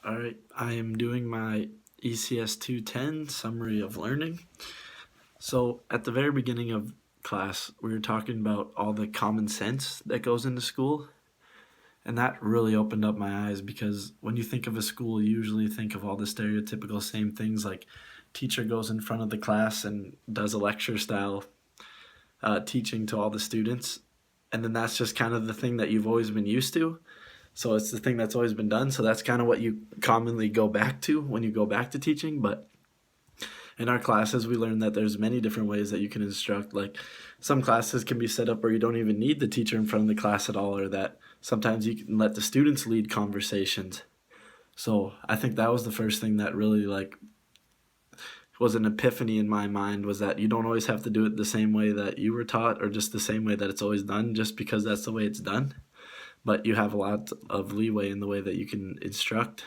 All right, I am doing my ECS 210 summary of learning. So, at the very beginning of class, we were talking about all the common sense that goes into school, and that really opened up my eyes because when you think of a school, you usually think of all the stereotypical same things like teacher goes in front of the class and does a lecture style teaching to all the students, and then that's just kind of the thing that you've always been used to. So it's the thing that's always been done. So that's kind of what you commonly go back to when you go back to teaching. But in our classes, we learned that there's many different ways that you can instruct. Like some classes can be set up where you don't even need the teacher in front of the class at all, or that sometimes you can let the students lead conversations. So I think that was the first thing that really was an epiphany in my mind, was that you don't always have to do it the same way that you were taught or just the same way that it's always done just because that's the way it's done, but you have a lot of leeway in the way that you can instruct.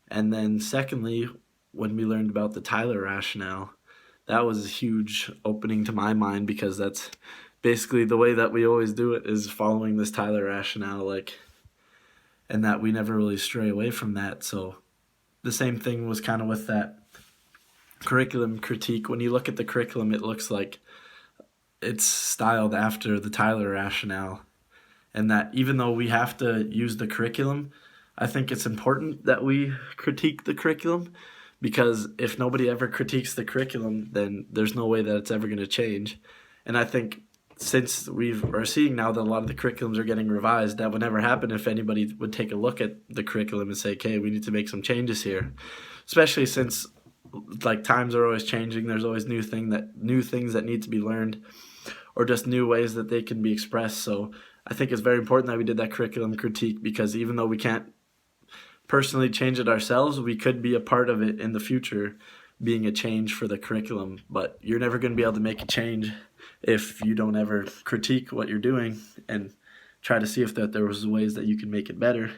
And then secondly, when we learned about the Tyler rationale, that was a huge opening to my mind because that's basically the way that we always do it, is following this Tyler rationale, and that we never really stray away from that. So the same thing was kind of with that curriculum critique. When you look at the curriculum, it looks like it's styled after the Tyler rationale, and that even though we have to use the curriculum, I think it's important that we critique the curriculum, because if nobody ever critiques the curriculum, then there's no way that it's ever going to change. And I think since we are seeing now that a lot of the curriculums are getting revised, that would never happen if anybody would take a look at the curriculum and say, okay, we need to make some changes here, especially since times are always changing. There's always new things that need to be learned, or just new ways that they can be expressed. So I think it's very important that we did that curriculum critique, because even though we can't personally change it ourselves, we could be a part of it in the future, being a change for the curriculum. But you're never going to be able to make a change if you don't ever critique what you're doing and try to see if there was ways that you can make it better.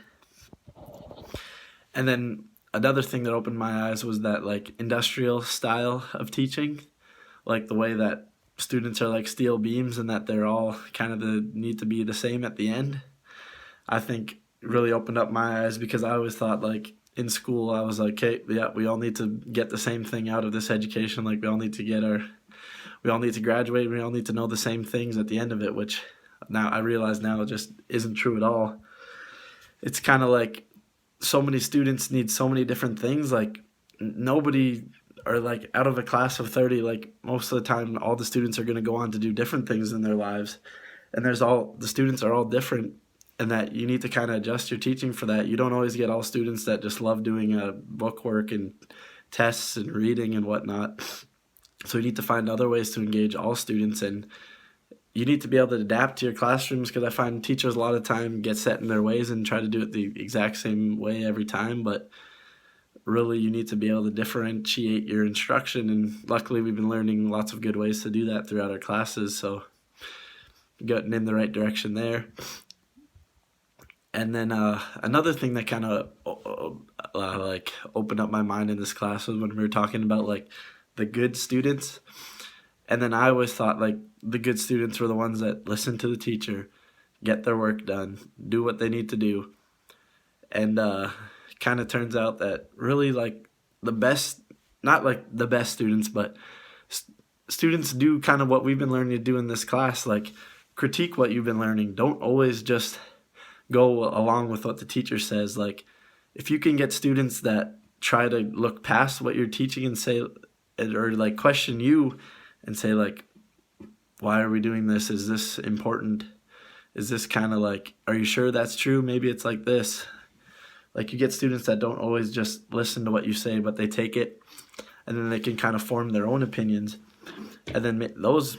And then another thing that opened my eyes was that industrial style of teaching, like the way that students are like steel beams and that they're all kind of need to be the same at the end. I think really opened up my eyes, because I always thought in school I was like, okay, yeah, we all need to get the same thing out of this education. We all need to graduate. We all need to know the same things at the end of it, which now I realize now it just isn't true at all. It's kind of like so many students need so many different things. Nobody, or out of a class of 30, most of the time all the students are going to go on to do different things in their lives, and the students are all different, and that you need to kind of adjust your teaching for that. You don't always get all students that just love doing book work and tests and reading and whatnot. So you need to find other ways to engage all students, and you need to be able to adapt to your classrooms, because I find teachers a lot of time get set in their ways and try to do it the exact same way every time, but really you need to be able to differentiate your instruction, and luckily we've been learning lots of good ways to do that throughout our classes, so getting in the right direction there. And then another thing that kind of opened up my mind in this class was when we were talking about the good students. And then I always thought the good students were the ones that listen to the teacher, get their work done, do what they need to do. And kind of turns out that really the best, not the best students, but students do kind of what we've been learning to do in this class, critique what you've been learning. Don't always just go along with what the teacher says. If you can get students that try to look past what you're teaching and say, or question you and say why are we doing this? Is this important? Is this kind of are you sure that's true? Maybe it's like this. You get students that don't always just listen to what you say, but they take it and then they can kind of form their own opinions. And then those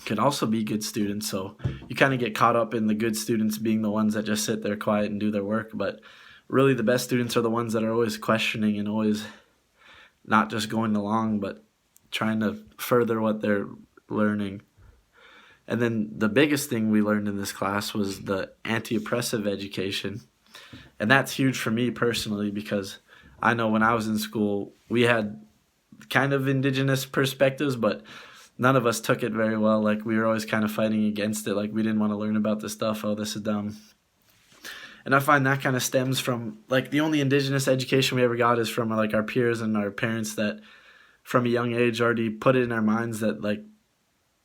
can also be good students. So you kind of get caught up in the good students being the ones that just sit there quiet and do their work. But really the best students are the ones that are always questioning and always not just going along, but trying to further what they're learning. And then the biggest thing we learned in this class was the anti-oppressive education. And that's huge for me personally, because I know when I was in school, we had kind of indigenous perspectives, but none of us took it very well. We were always kind of fighting against it. We didn't want to learn about this stuff. Oh, this is dumb. And I find that kind of stems from, like, the only Indigenous education we ever got is from, like, our peers and our parents that from a young age already put it in our minds that, like,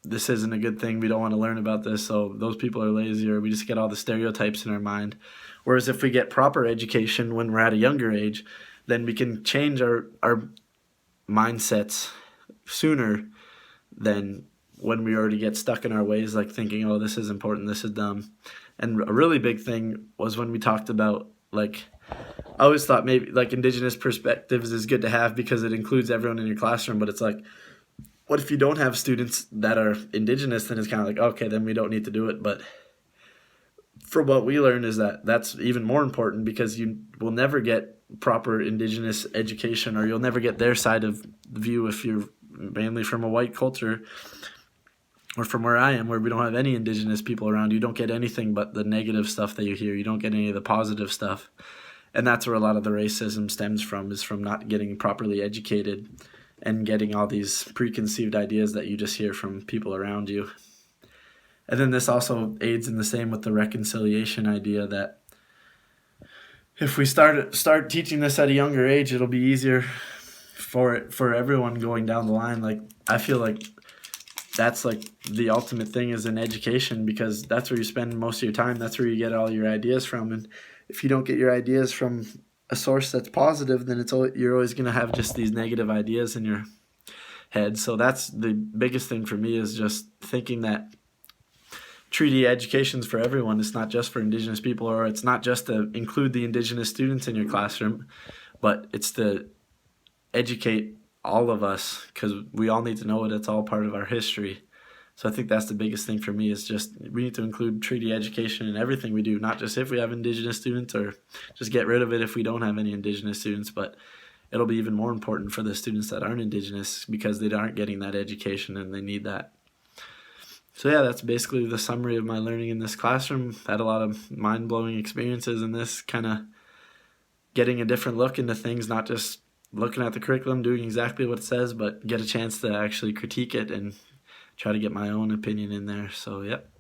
this isn't a good thing, we don't want to learn about this, so those people are lazy, or we just get all the stereotypes in our mind. Whereas if we get proper education when we're at a younger age, then we can change our mindsets sooner than when we already get stuck in our ways, like thinking, oh, this is important, this is dumb. And a really big thing was when we talked about, like, I always thought maybe like Indigenous perspectives is good to have because it includes everyone in your classroom, but it's like, what if you don't have students that are Indigenous? Then it's kind of like, okay, then we don't need to do it. But from what we learned is that that's even more important, because you will never get proper Indigenous education, or you'll never get their side of the view if you're mainly from a white culture, or from where I am, where we don't have any Indigenous people around. You don't get anything but the negative stuff that you hear. You don't get any of the positive stuff. And that's where a lot of the racism stems from, is from not getting properly educated and getting all these preconceived ideas that you just hear from people around you. And then this also aids in the same with the reconciliation idea, that if we start teaching this at a younger age, it'll be easier for everyone going down the line. Like, I feel like that's like the ultimate thing is in education, because that's where you spend most of your time. That's where you get all your ideas from. And if you don't get your ideas from a source that's positive, then you're always going to have just these negative ideas in your head. So that's the biggest thing for me, is just thinking that treaty education's for everyone. It's not just for Indigenous people, or it's not just to include the Indigenous students in your classroom, but it's to educate all of us, because we all need to know it. It's all part of our history. So I think that's the biggest thing for me, is just we need to include treaty education in everything we do, not just if we have Indigenous students, or just get rid of it if we don't have any Indigenous students. But it'll be even more important for the students that aren't Indigenous, because they aren't getting that education and they need that. So yeah, that's basically the summary of my learning in this classroom. Had a lot of mind-blowing experiences in this, kind of getting a different look into things, not just looking at the curriculum, doing exactly what it says, but get a chance to actually critique it and try to get my own opinion in there. So, yep.